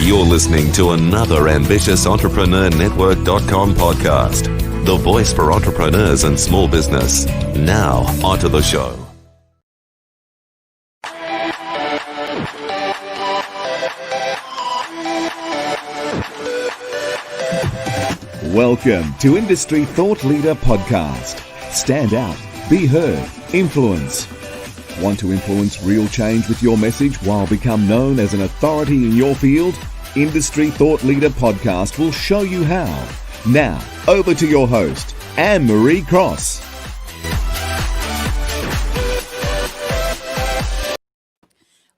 You're listening to another ambitious entrepreneur.network.com podcast, the voice for entrepreneurs and small business. Now, onto the show. Welcome to Industry Thought Leader Podcast. Stand out, be heard, influence. Want to influence real change with your message while become known as an authority in your field? Industry Thought Leader Podcast will show you how. Now, over to your host, Anne-Marie Cross.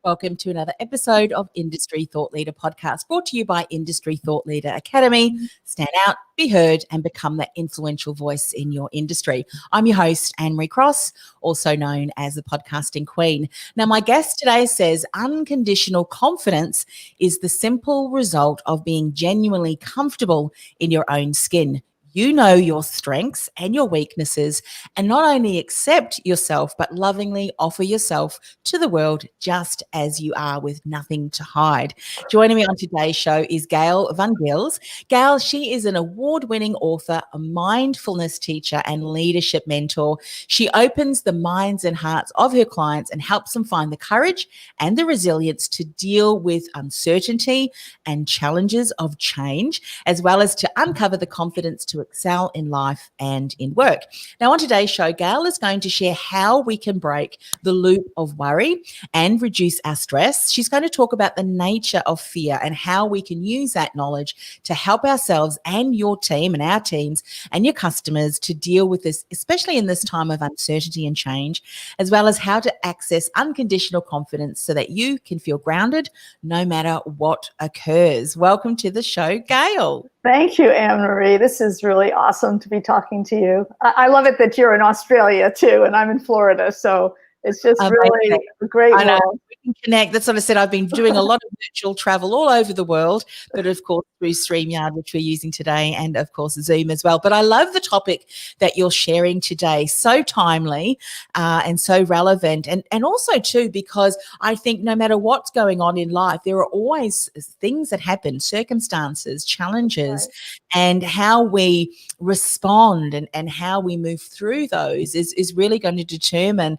Welcome to another episode of Industry Thought Leader Podcast, brought to you by Industry Thought Leader Academy. Stand out, be heard, and become that influential voice in your industry. I'm your host, Anne-Marie Cross, also known as the Podcasting Queen. Now, my guest today says unconditional confidence is the simple result of being genuinely comfortable in your own skin. You know your strengths and your weaknesses, and not only accept yourself, but lovingly offer yourself to the world just as you are, with nothing to hide. Joining me on today's show is Gayle Van Gils. Gayle, she is an award-winning author, a mindfulness teacher, and leadership mentor. She opens the minds and hearts of her clients and helps them find the courage and the resilience to deal with uncertainty and challenges of change, as well as to uncover the confidence to excel in life and in work. Now, on today's show, Gayle is going to share how we can break the loop of worry and reduce our stress. She's going to talk about the nature of fear and how we can use that knowledge to help ourselves and your team and our teams and your customers to deal with this, especially in this time of uncertainty and change, as well as how to access unconditional confidence so that you can feel grounded no matter what occurs. Welcome to the show, Gayle. Thank you, Anne-Marie. This is really awesome to be talking to you. I love it that you're in Australia too, and I'm in Florida. So it's just really a great world. We can connect. That's what I said. I've been doing a lot of virtual travel all over the world, but of course through StreamYard, which we're using today, and of course Zoom as well. But I love the topic that you're sharing today. So timely and so relevant. And also too, because I think no matter what's going on in life, there are always things that happen, circumstances, challenges, and how we respond and how we move through those is really going to determine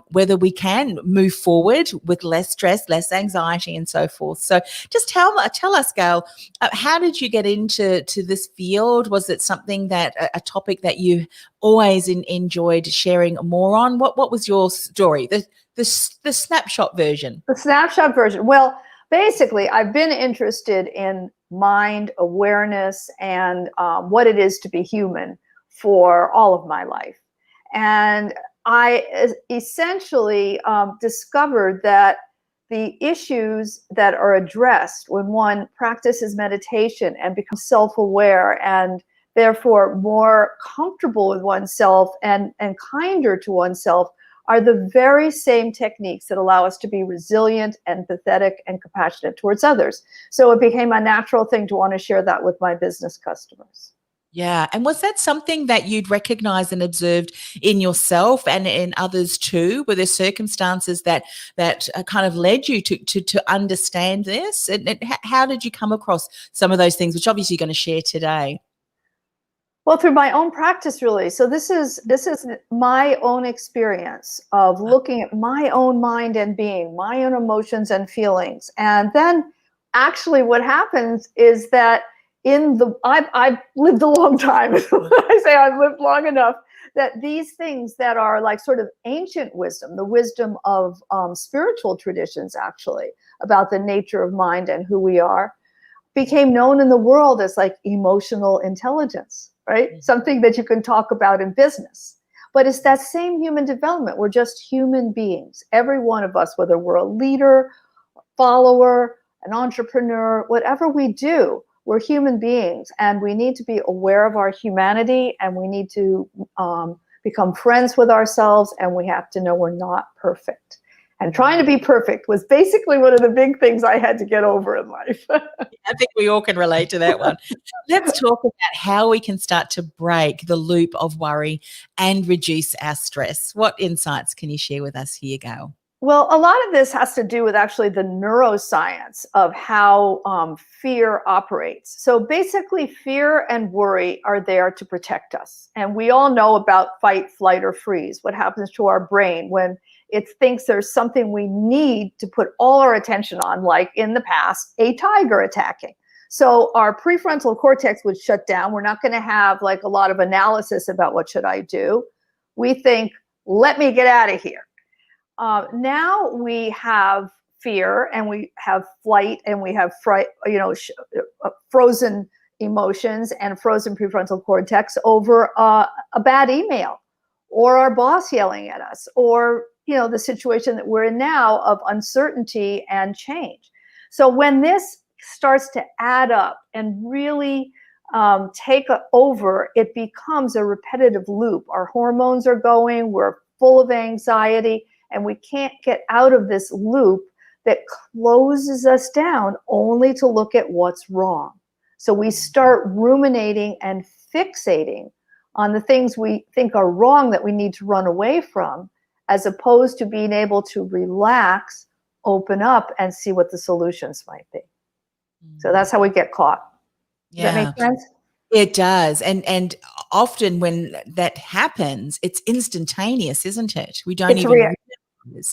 whether we can move forward with less stress, less anxiety, and so forth. So just tell us, Gayle, how did you get into this field? Was it something that a topic that you always enjoyed sharing more on? What was your story? The snapshot version. The snapshot version. Well, basically, I've been interested in mind awareness and what it is to be human for all of my life. And I essentially discovered that the issues that are addressed when one practices meditation and becomes self-aware and therefore more comfortable with oneself and kinder to oneself are the very same techniques that allow us to be resilient, empathetic, and compassionate towards others. So it became a natural thing to want to share that with my business customers. Yeah. And was that something that you'd recognized and observed in yourself and in others too? Were there circumstances that kind of led you to understand this? And how did you come across some of those things, which obviously you're going to share today? Well, through my own practice, really. So this is my own experience of looking at my own mind and being, my own emotions and feelings. And then actually what happens is that I've lived a long time. I say I've lived long enough that these things that are like sort of ancient wisdom, the wisdom of spiritual traditions actually, about the nature of mind and who we are, became known in the world as like emotional intelligence, right? Mm-hmm. Something that you can talk about in business. But it's that same human development. We're just human beings. Every one of us, whether we're a leader, a follower, an entrepreneur, whatever we do, we're human beings, and we need to be aware of our humanity, and we need to become friends with ourselves, and we have to know we're not perfect. And trying to be perfect was basically one of the big things I had to get over in life. I think we all can relate to that one. Let's talk about how we can start to break the loop of worry and reduce our stress. What insights can you share with us here, Gayle? Well, a lot of this has to do with actually the neuroscience of how fear operates. So basically, fear and worry are there to protect us. And we all know about fight, flight, or freeze, what happens to our brain when it thinks there's something we need to put all our attention on, like in the past, a tiger attacking. So our prefrontal cortex would shut down. We're not going to have like a lot of analysis about what should I do. We think, let me get out of here. Now we have fear and we have flight and we have frozen emotions and frozen prefrontal cortex over a bad email or our boss yelling at us or the situation that we're in now of uncertainty and change. So when this starts to add up and really take over, it becomes a repetitive loop. Our hormones are going, we're full of anxiety, and we can't get out of this loop that closes us down only to look at what's wrong. So we start ruminating and fixating on the things we think are wrong that we need to run away from, as opposed to being able to relax, open up, and see what the solutions might be. So that's how we get caught. Does that make sense? It does. And often when that happens, it's instantaneous, isn't it? We don't even realize.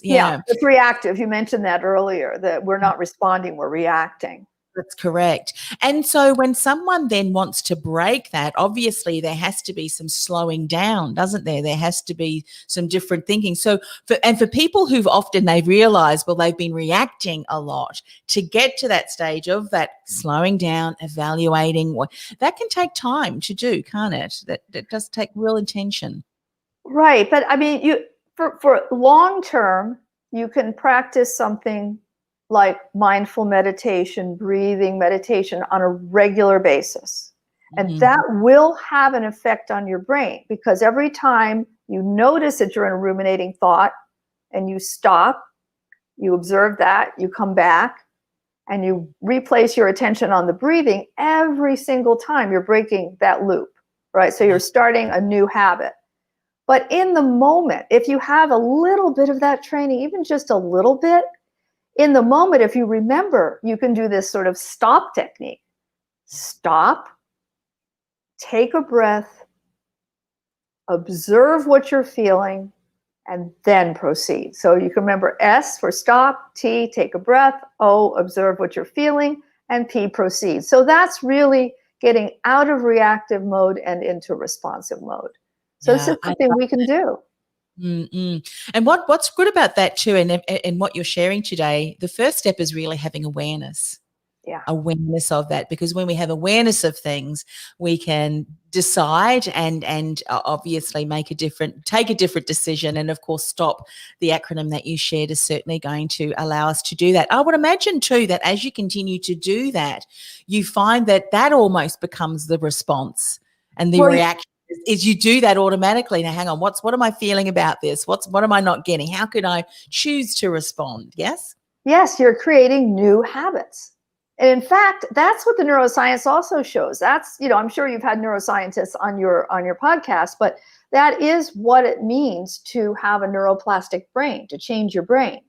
Yeah, it's reactive. You mentioned that earlier, that we're not responding, we're reacting. That's correct. And so when someone then wants to break that, obviously there has to be some slowing down, doesn't there? There has to be some different thinking. So for people who've often they've realized, well, they've been reacting a lot, to get to that stage of that slowing down, evaluating, that can take time to do, can't it? That does take real intention. Right. But I mean, for long term, you can practice something like mindful meditation, breathing meditation on a regular basis. And that will have an effect on your brain, because every time you notice that you're in a ruminating thought and you stop, you observe that, you come back and you replace your attention on the breathing, every single time you're breaking that loop, right? So you're starting a new habit. But in the moment, if you have a little bit of that training, even just a little bit, in the moment, if you remember, you can do this sort of stop technique. Stop, take a breath, observe what you're feeling, and then proceed. So you can remember S for stop, T, take a breath, O, observe what you're feeling, and P, proceed. So that's really getting out of reactive mode and into responsive mode. So this is something we can do. And what's good about that too, and what you're sharing today, the first step is really having awareness. Awareness of that, because when we have awareness of things, we can decide and obviously take a different decision. And of course, stop. The acronym that you shared is certainly going to allow us to do that. I would imagine too that as you continue to do that, you find that almost becomes the response and the reaction. Is you do that automatically. Now, hang on, what am I feeling about this? What am I not getting? How can I choose to respond? Yes? Yes, you're creating new habits. And in fact, that's what the neuroscience also shows. That's, I'm sure you've had neuroscientists on your podcast, but that is what it means to have a neuroplastic brain, to change your brain,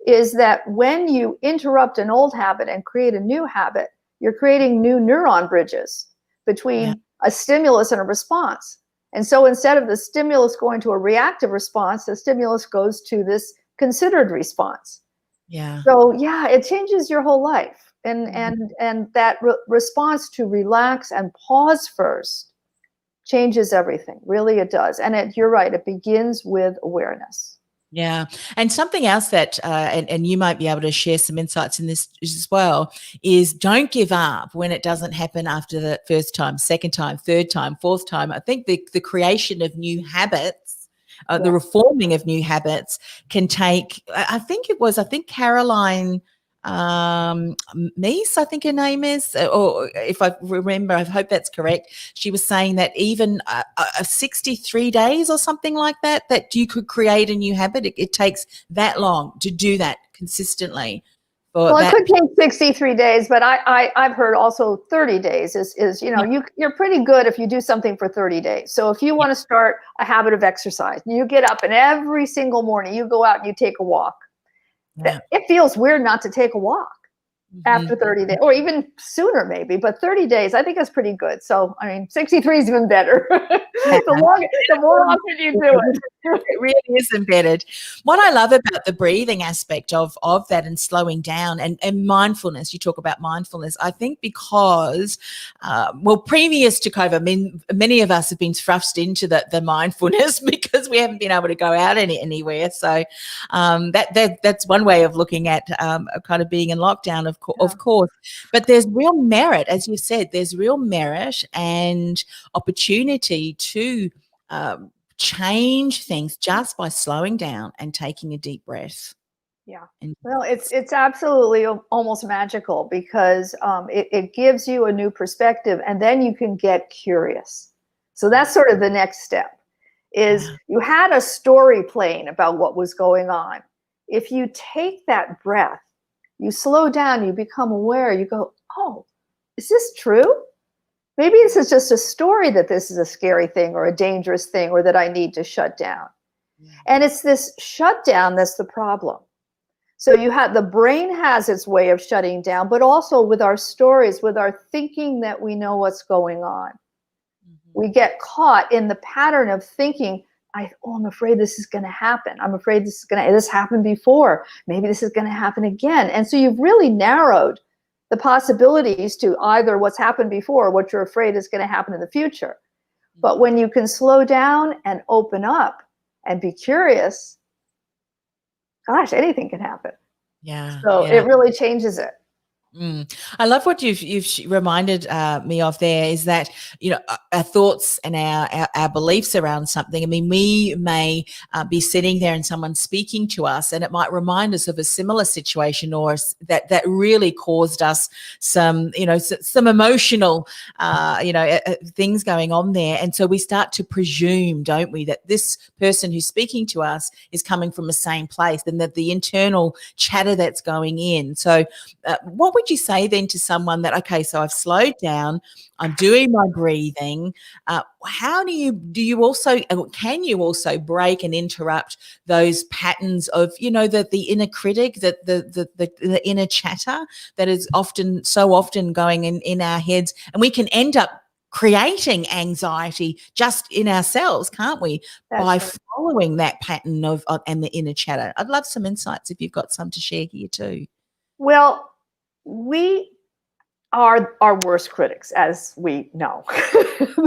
is that when you interrupt an old habit and create a new habit, you're creating new neuron bridges between a stimulus and a response. And so instead of the stimulus going to a reactive response, the stimulus goes to this considered response. So it changes your whole life. And that response to relax and pause first changes everything. Really, it does. And you're right. It begins with awareness. Yeah. And something else that, and you might be able to share some insights in this as well, is don't give up when it doesn't happen after the first time, second time, third time, fourth time. I think the creation of new habits, the reforming of new habits can take, I think Caroline Meese, I think her name is, or if I remember, I hope that's correct. She was saying that even 63 days or something like that you could create a new habit. It takes that long to do that consistently. Well, it could take 63 days, but I've heard also 30 days is you're pretty good if you do something for 30 days. So if you want to start a habit of exercise, you get up and every single morning you go out and you take a walk. Yeah. It feels weird not to take a walk after 30 days, or even sooner maybe, but 30 days, I think is pretty good. So, I mean, 63 is even better. The more often you do it. It really is embedded. What I love about the breathing aspect of that and slowing down and mindfulness, you talk about mindfulness, I think because, previous to COVID, I mean, many of us have been thrust into the mindfulness because we haven't been able to go out anywhere. So that's one way of looking at kind of being in lockdown, of course. But there's real merit, as you said, there's real merit and opportunity to change things just by slowing down and taking a deep breath. Yeah. Well, it's absolutely almost magical because it gives you a new perspective, and then you can get curious. So that's sort of the next step is you had a story playing about what was going on. If you take that breath, you slow down, you become aware, you go, oh, is this true? Maybe this is just a story that this is a scary thing or a dangerous thing or that I need to shut down. Yeah. And it's this shutdown that's the problem. So the brain has its way of shutting down, but also with our stories, with our thinking that we know what's going on. Mm-hmm. We get caught in the pattern of thinking, I'm afraid this is going to happen. I'm afraid this happened before. Maybe this is going to happen again. And so you've really narrowed the possibilities to either what's happened before or what you're afraid is going to happen in the future. But when you can slow down and open up and be curious, gosh, anything can happen. Yeah. So it really changes it. I love what you've reminded me of there is that, our thoughts and our beliefs around something. I mean, we may be sitting there and someone's speaking to us and it might remind us of a similar situation or that really caused us some emotional, things going on there. And so we start to presume, don't we, that this person who's speaking to us is coming from the same place and that the internal chatter that's going in. So what would you say then to someone that, okay, so I've slowed down, I'm doing my breathing. How can you also break and interrupt those patterns of, the inner critic, the inner chatter that is so often going in our heads, and we can end up creating anxiety just in ourselves, can't we? That's by right. Following that pattern of and the inner chatter. I'd love some insights if you've got some to share here too. Well, we are our worst critics, as we know.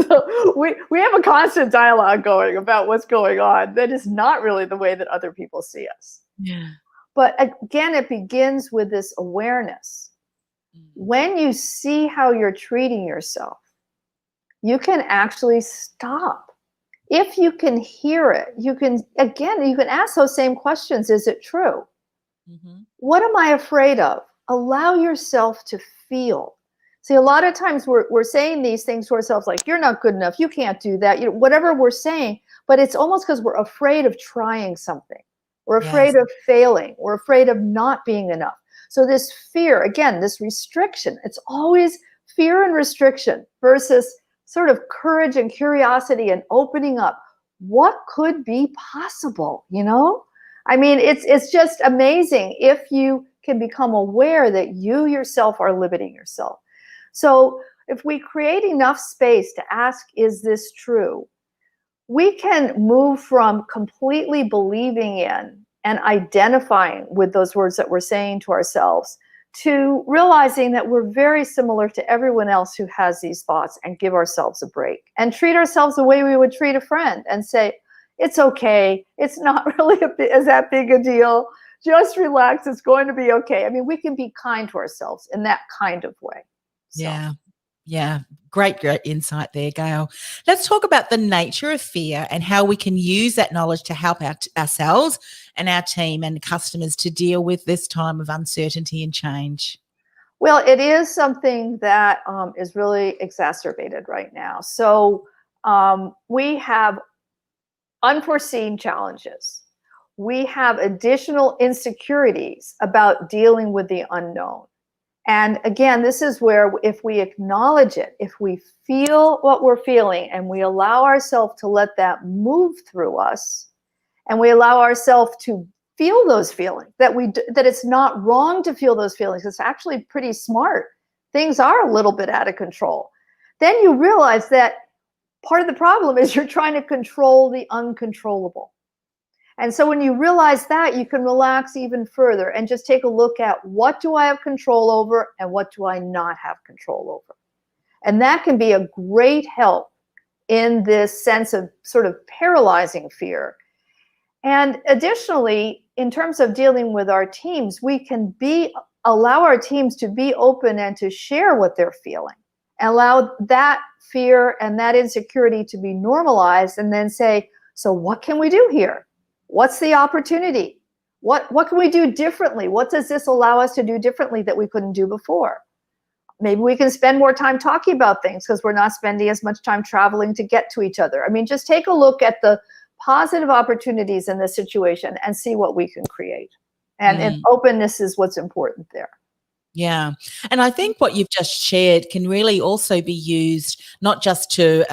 So we have a constant dialogue going about what's going on that is not really the way that other people see us. Yeah. But again, it begins with this awareness. When you see how you're treating yourself, you can actually stop. If you can hear it, you can ask those same questions. Is it true? Mm-hmm. What am I afraid of? Allow yourself to feel. See, a lot of times we're saying these things to ourselves like, you're not good enough, you can't do that, whatever we're saying, but it's almost because we're afraid of trying something. We're afraid of failing. We're afraid of not being enough. So this fear, again, this restriction, it's always fear and restriction versus sort of courage and curiosity and opening up. What could be possible, I mean, it's just amazing if you can become aware that you yourself are limiting yourself. So if we create enough space to ask, is this true? We can move from completely believing in and identifying with those words that we're saying to ourselves to realizing that we're very similar to everyone else who has these thoughts and give ourselves a break and treat ourselves the way we would treat a friend and say, it's okay. It's not really that big a deal. Just relax. It's going to be okay. I mean, we can be kind to ourselves in that kind of way. So. Yeah. Great insight there, Gayle. Let's talk about the nature of fear and how we can use that knowledge to help ourselves and our team and customers to deal with this time of uncertainty and change. Well, it is something that is really exacerbated right now. So we have unforeseen challenges. We have additional insecurities about dealing with the unknown. And again, this is where if we acknowledge it, if we feel what we're feeling and we allow ourselves to let that move through us, and we allow ourselves to feel those feelings, that it's not wrong to feel those feelings. It's actually pretty smart. Things are a little bit out of control. Then you realize that part of the problem is you're trying to control the uncontrollable. And so when you realize that, you can relax even further and just take a look at, what do I have control over and what do I not have control over? And that can be a great help in this sense of sort of paralyzing fear. And additionally, in terms of dealing with our teams, we can allow our teams to be open and to share what they're feeling, and allow that fear and that insecurity to be normalized, and then say, so what can we do here? What's the opportunity? What can we do differently? What does this allow us to do differently that we couldn't do before? Maybe we can spend more time talking about things because we're not spending as much time traveling to get to each other. I mean, just take a look at the positive opportunities in this situation and see what we can create. And openness is what's important there. Yeah. And I think what you've just shared can really also be used not just to,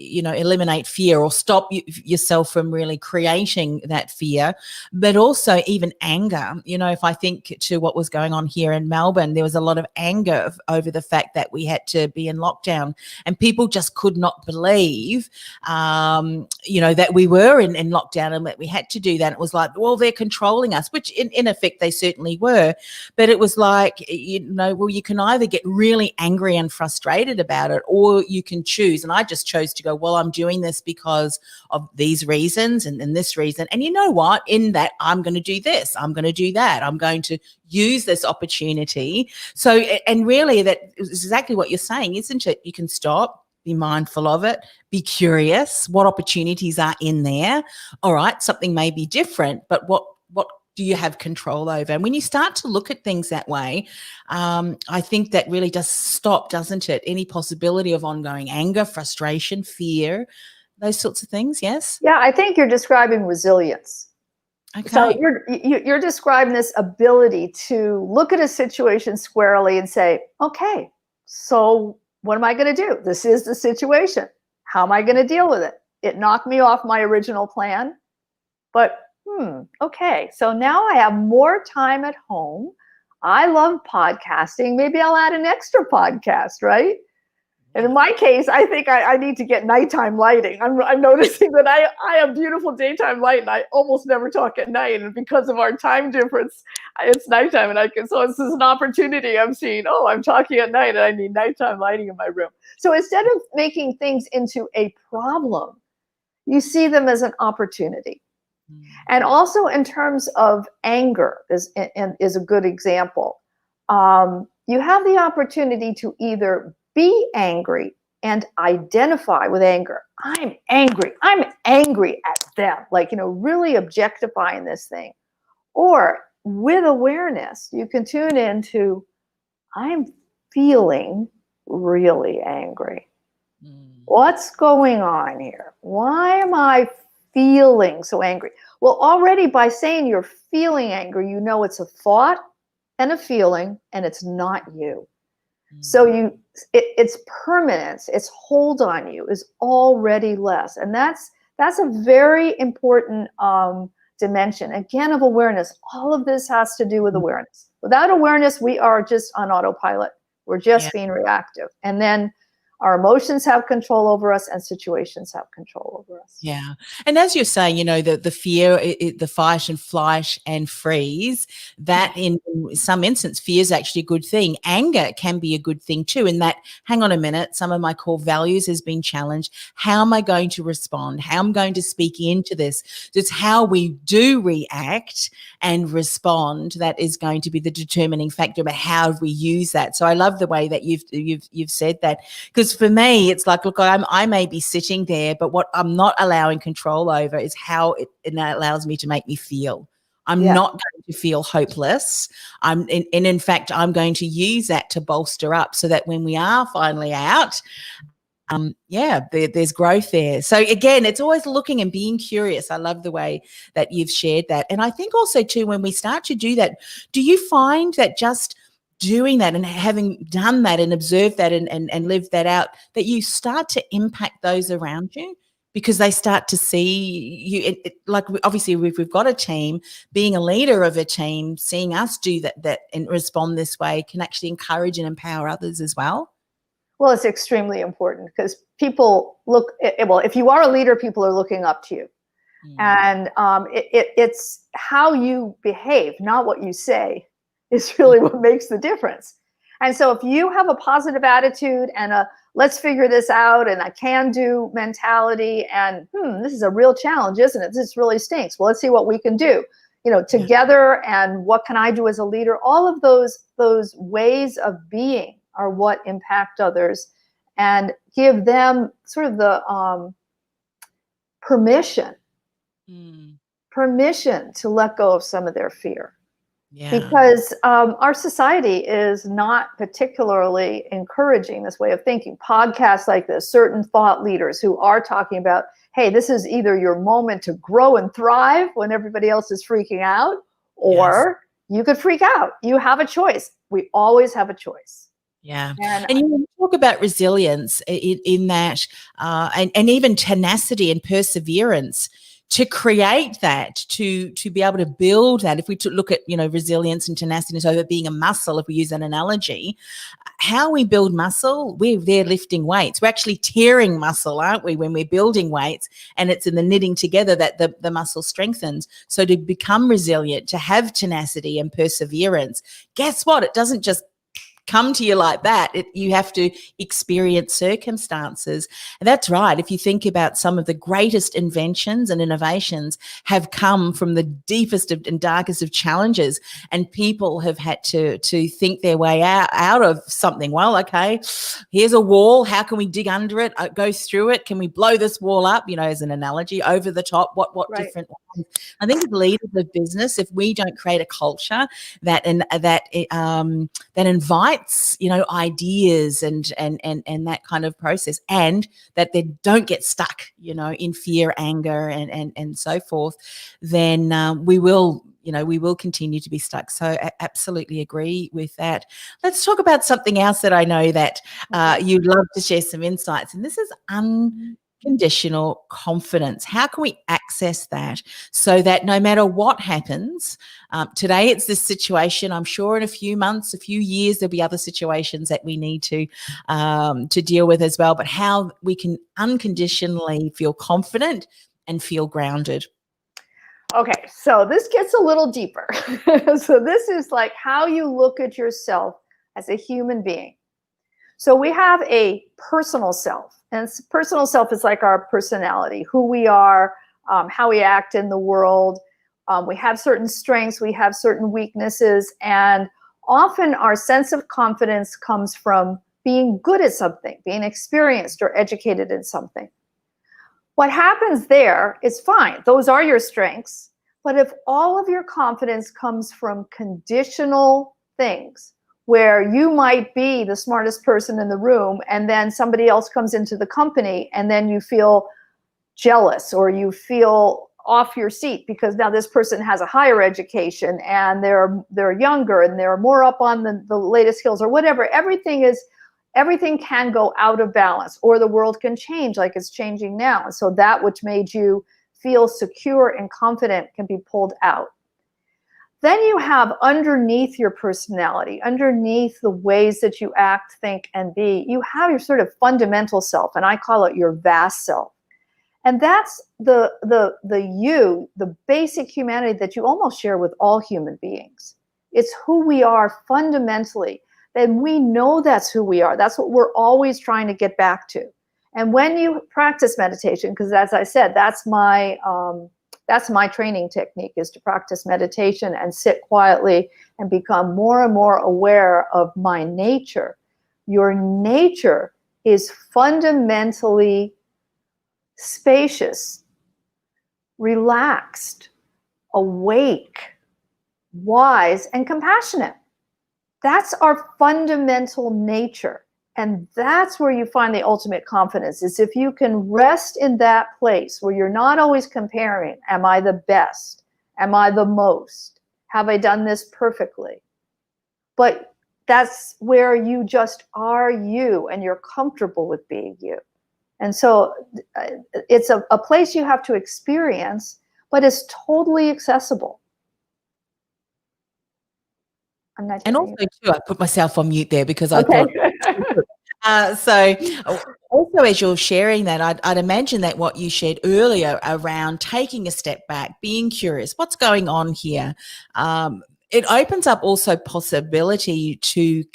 eliminate fear or stop yourself from really creating that fear, but also even anger. If I think to what was going on here in Melbourne, there was a lot of anger over the fact that we had to be in lockdown, and people just could not believe, that we were in lockdown and that we had to do that. It was like, well, they're controlling us, which in effect they certainly were. But it was like, you can either get really angry and frustrated about it, or you can choose. And I just chose to go, well, I'm doing this because of these reasons and this reason. And you know what? In that, I'm going to do this. I'm going to do that. I'm going to use this opportunity. So, and really that is exactly what you're saying, isn't it? You can stop, be mindful of it, be curious. What opportunities are in there? All right, something may be different, but what do you have control over? And when you start to look at things that way, I think that really does stop, doesn't it? Any possibility of ongoing anger, frustration, fear, those sorts of things. Yes. Yeah, I think you're describing resilience. Okay. So you're describing this ability to look at a situation squarely and say, okay, so what am I going to do? This is the situation. How am I going to deal with it? It knocked me off my original plan, but okay, so now I have more time at home. I love podcasting. Maybe I'll add an extra podcast, right? And in my case, I think I need to get nighttime lighting. I'm noticing that I have beautiful daytime light, and I almost never talk at night. And because of our time difference, it's nighttime, and so this is an opportunity. I'm seeing, I'm talking at night, and I need nighttime lighting in my room. So instead of making things into a problem, you see them as an opportunity. And also in terms of anger is a good example. You have the opportunity to either be angry and identify with anger. I'm angry at them. Really objectifying this thing. Or with awareness, you can tune into, I'm feeling really angry. What's going on here? Why am I feeling so angry? Well, already by saying you're feeling angry, you know it's a thought and a feeling, and it's not you. So its permanence, its hold on you is already less. And that's a very important dimension, again, of awareness. All of this has to do with awareness. Without awareness, we are just on autopilot. We're just being reactive. And then our emotions have control over us, and situations have control over us. Yeah. And as you're saying, the fear, the fight and flight and freeze, that in some instance, fear is actually a good thing. Anger can be a good thing too, in that, hang on a minute, some of my core values has been challenged. How am I going to respond? How am I going to speak into this? It's how we do react and respond that is going to be the determining factor about how we use that. So I love the way that you've said that, because for me, it's like, look, I may be sitting there, but what I'm not allowing control over is how it allows me to make me feel. I'm not going to feel hopeless. In fact, I'm going to use that to bolster up so that when we are finally out, there's growth there. So again, it's always looking and being curious. I love the way that you've shared that. And I think also too, when we start to do that, do you find that just doing that and having done that and observed that and lived that out, that you start to impact those around you? because they start to see you. Like obviously we've got a team. Being a leader of a team, seeing us do that and respond this way can actually encourage and empower others as well. Well, it's extremely important because people look. Well, if you are a leader, people are looking up to you, and it's how you behave, not what you say, is really what makes the difference. And so if you have a positive attitude and a let's figure this out and a can-do mentality and this is a real challenge, isn't it? This really stinks. Well, let's see what we can do, together, and what can I do as a leader? All of those ways of being are what impact others and give them sort of the permission to let go of some of their fear. Yeah. Because our society is not particularly encouraging this way of thinking. Podcasts like this, certain thought leaders who are talking about, hey, this is either your moment to grow and thrive when everybody else is freaking out, or you could freak out. You have a choice. We always have a choice. Yeah. And you talk about resilience in that, and even tenacity and perseverance to create that, to be able to build that. If we look at, resilience and tenacity over being a muscle, if we use that analogy, how we build muscle, we're there lifting weights. We're actually tearing muscle, aren't we, when we're building weights, and it's in the knitting together that the muscle strengthens. So to become resilient, to have tenacity and perseverance, guess what? It doesn't just come to you like that. You have to experience circumstances. And that's right. If you think about some of the greatest inventions and innovations have come from the deepest and darkest of challenges, and people have had to think their way out of something. Well, okay, here's a wall. How can we dig under it? Go through it? Can we blow this wall up? As an analogy, over the top. What right. Different ones? I think as leaders of business, if we don't create a culture that invites ideas and that kind of process, and that they don't get stuck in fear, anger and so forth, then we will continue to be stuck. So I absolutely agree with that. Let's talk about something else that I know that you'd love to share some insights, and this is unconditional confidence. How can we access that so that no matter what happens, today it's this situation, I'm sure in a few months, a few years, there'll be other situations that we need to deal with as well, but how we can unconditionally feel confident and feel grounded. Okay, so this gets a little deeper. So this is like how you look at yourself as a human being. So we have a personal self, and personal self is like our personality, who we are, how we act in the world. We have certain strengths, we have certain weaknesses, and often our sense of confidence comes from being good at something, being experienced or educated in something. What happens there is fine. Those are your strengths. But if all of your confidence comes from conditional things, where you might be the smartest person in the room and then somebody else comes into the company and then you feel jealous or you feel off your seat because now this person has a higher education and they're younger and they're more up on the latest skills or whatever, everything can go out of balance, or the world can change like it's changing now. And so that which made you feel secure and confident can be pulled out. Then you have underneath your personality, underneath the ways that you act, think, and be, you have your sort of fundamental self, and I call it your vast self. And that's the you, the basic humanity that you almost share with all human beings. It's who we are fundamentally. And we know that's who we are. That's what we're always trying to get back to. And when you practice meditation, because as I said, that's my training technique, is to practice meditation and sit quietly and become more and more aware of my nature. Your nature is fundamentally spacious, relaxed, awake, wise, and compassionate. That's our fundamental nature. And that's where you find the ultimate confidence, is if you can rest in that place where you're not always comparing, am I the best? Am I the most? Have I done this perfectly? But that's where you just are you and you're comfortable with being you. And so it's a place you have to experience, but it's totally accessible. I'm not And hearing also, too, I put myself on mute there because I Okay. thought. So, also, as you're sharing that, I'd imagine that what you shared earlier around taking a step back, being curious, what's going on here, it opens up also possibility to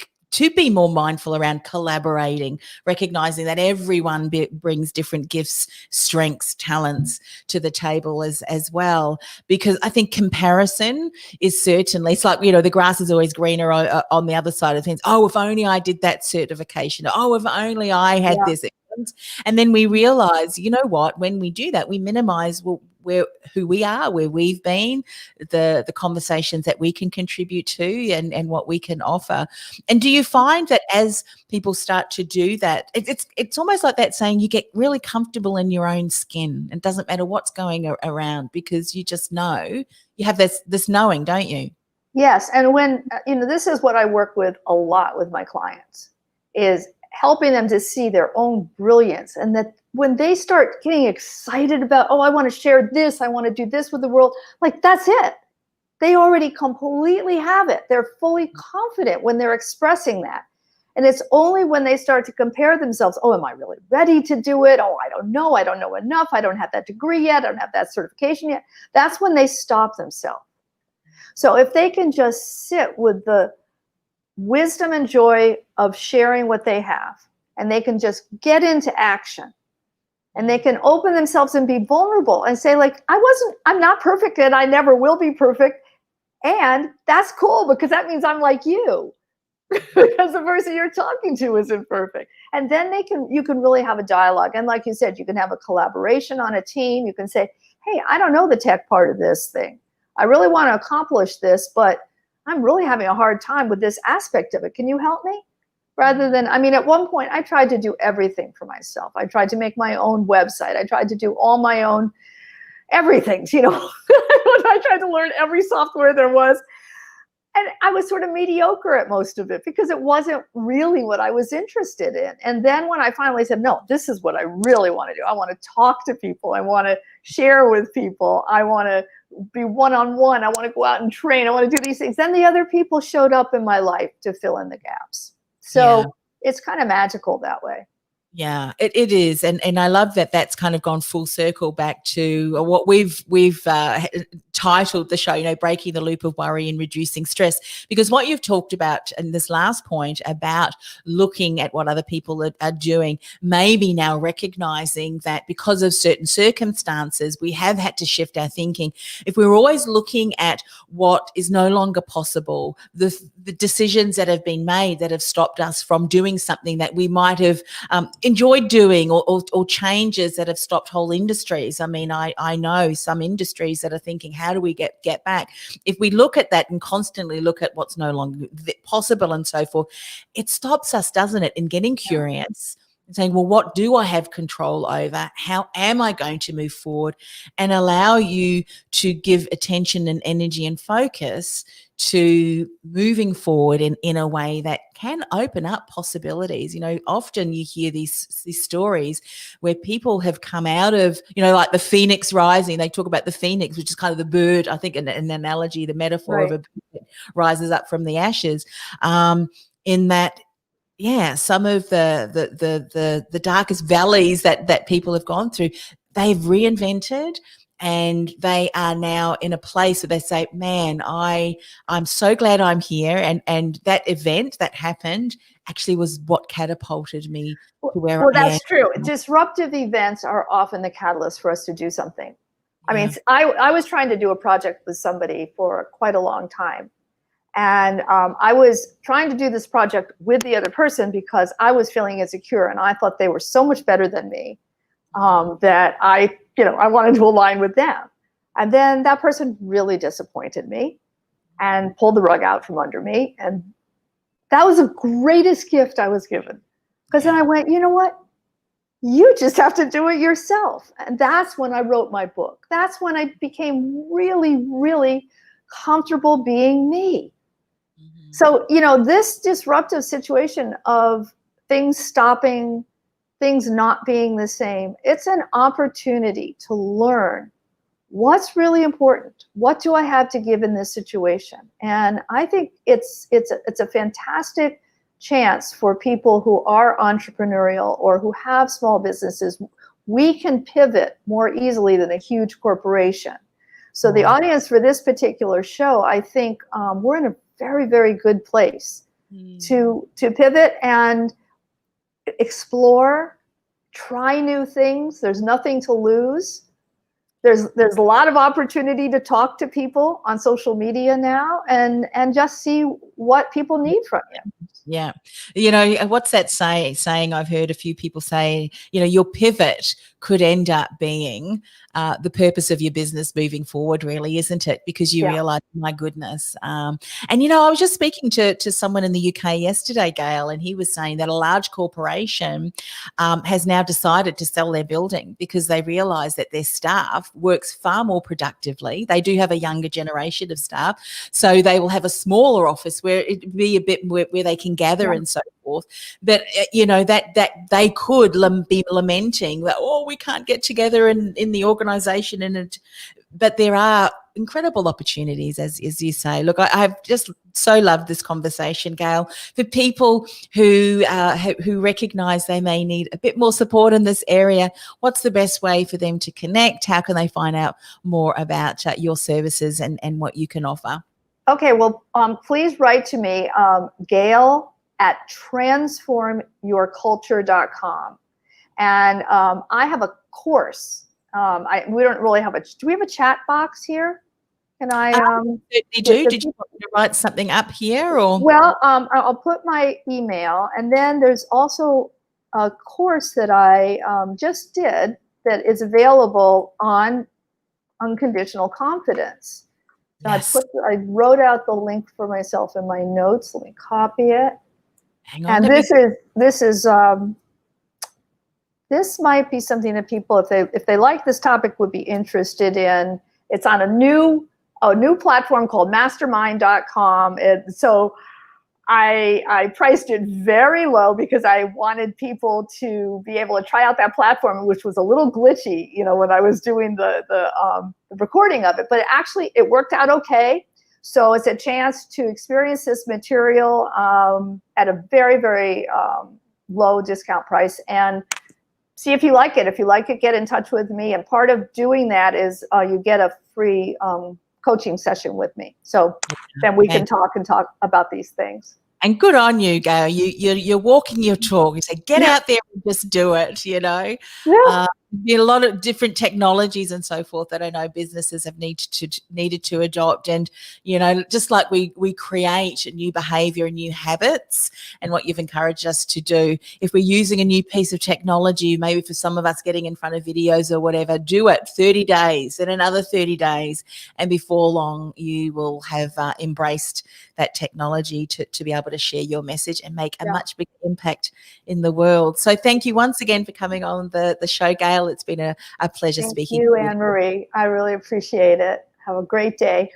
be more mindful around collaborating, recognizing that everyone brings different gifts, strengths, talents to the table as well. Because I think comparison is certainly, it's like, the grass is always greener on the other side of things. Oh, if only I did that certification. Oh, if only I had this. And then we realize, you know what, when we do that, we minimize who we are, where we've been, the conversations that we can contribute to and what we can offer. And do you find that as people start to do that, it's almost like that saying you get really comfortable in your own skin. It doesn't matter what's going around because you just know, you have this knowing, don't you? Yes. And when, this is what I work with a lot with my clients, is helping them to see their own brilliance, and that when they start getting excited about, oh, I want to share this, I want to do this with the world, like that's it. They already completely have it. They're fully confident when they're expressing that. And it's only when they start to compare themselves, oh, am I really ready to do it? Oh, I don't know enough. I don't have that degree yet. I don't have that certification yet. That's when they stop themselves. So if they can just sit with the wisdom and joy of sharing what they have, and they can just get into action, and they can open themselves and be vulnerable and say, like, I'm not perfect and I never will be perfect. And that's cool, because that means I'm like you, because the person you're talking to isn't perfect. And then you can really have a dialogue. And like you said, you can have a collaboration on a team. You can say, hey, I don't know the tech part of this thing. I really want to accomplish this, but I'm really having a hard time with this aspect of it. Can you help me? Rather than, at one point I tried to do everything for myself. I tried to make my own website. I tried to do all my own everything, I tried to learn every software there was. And I was sort of mediocre at most of it because it wasn't really what I was interested in. And then when I finally said, no, this is what I really want to do. I want to talk to people. I want to share with people. I want to be one-on-one. I want to go out and train. I want to do these things. Then the other people showed up in my life to fill in the gaps. So it's kind of magical that way. Yeah, it is. And I love that that's kind of gone full circle back to what we've titled the show, breaking the loop of worry and reducing stress. Because what you've talked about in this last point about looking at what other people are doing, maybe now recognizing that because of certain circumstances, we have had to shift our thinking. If we're always looking at what is no longer possible, the decisions that have been made that have stopped us from doing something that we might have enjoyed doing, or changes that have stopped whole industries. I know some industries that are thinking, how do we get back? If we look at that and constantly look at what's no longer possible and so forth, it stops us, doesn't it, in getting curious and saying, well, what do I have control over? How am I going to move forward? And allow you to give attention and energy and focus to moving forward in a way that can open up possibilities. Often you hear these stories where people have come out of, like the phoenix rising. They talk about the phoenix, which is kind of the bird, I think, an analogy, the metaphor of a bird that rises up from the ashes. In that, some of the darkest valleys that people have gone through, they've reinvented. And they are now in a place where they say, man, I'm so glad I'm here. And that event that happened actually was what catapulted me to where I am. Well, that's true. Disruptive events are often the catalyst for us to do something. Yeah. I was trying to do a project with somebody for quite a long time. And I was trying to do this project with the other person because I was feeling insecure. And I thought they were so much better than me that I wanted to align with them. And then that person really disappointed me and pulled the rug out from under me. And that was the greatest gift I was given. Because then I went, you know what? You just have to do it yourself. And that's when I wrote my book. That's when I became really, really comfortable being me. Mm-hmm. So, this disruptive situation of things stopping, things not being the same. It's an opportunity to learn what's really important. What do I have to give in this situation? And I think it's a fantastic chance for people who are entrepreneurial or who have small businesses. We can pivot more easily than a huge corporation. So the audience for this particular show, I think we're in a very, very good place to pivot and explore, try new things. There's nothing to lose. There's a lot of opportunity to talk to people on social media now and just see what people need from you. Yeah. You know, what's that saying I've heard a few people say, you know, your pivot could end up being the purpose of your business moving forward, really, isn't it? Because you realize, my goodness. And, you know, I was just speaking to someone in the UK yesterday, Gayle, and he was saying that a large corporation has now decided to sell their building because they realize that their staff works far more productively. They do have a younger generation of staff, so they will have a smaller office where it'd be a bit where they can gather and so forth. But you know, that they could be lamenting that, oh, we can't get together in the organization, but there are incredible opportunities, as you say. Look, I've just so loved this conversation, Gayle. For people who recognize they may need a bit more support in this area, what's the best way for them to connect? How can they find out more about your services and what you can offer? Okay, well, please write to me, Gayle at transformyourculture.com. And I have a course. We don't really have do we have a chat box here? Can I? Did you want me to write something up here, or? Well, I'll put my email, and then there's also a course that I just did that is available on unconditional confidence. Yes. I wrote out the link for myself in my notes. Let me copy it. Hang on. And this might be something that people, if they like this topic, would be interested in. It's on a new platform called mastermind.com. So I priced it very low because I wanted people to be able to try out that platform, which was a little glitchy, you know, when I was doing the recording of it. But it worked out okay. So it's a chance to experience this material at a very, very low discount price and see if you like it. If you like it, get in touch with me. And part of doing that is you get a free coaching session with me. So then we can talk about these things. And good on you, Gayle. You're walking your talk. You say, get out there and just do it, you know. Yeah. A lot of different technologies and so forth that I know businesses have needed to adopt. And, you know, just like we create a new behavior and new habits and what you've encouraged us to do, if we're using a new piece of technology, maybe for some of us getting in front of videos or whatever, do it 30 days and another 30 days. And before long, you will have embraced that technology to be able to share your message and make a much bigger impact in the world. So thank you once again for coming on the show, Gayle. It's been a pleasure speaking to you. Thank you, Anne-Marie. I really appreciate it. Have a great day.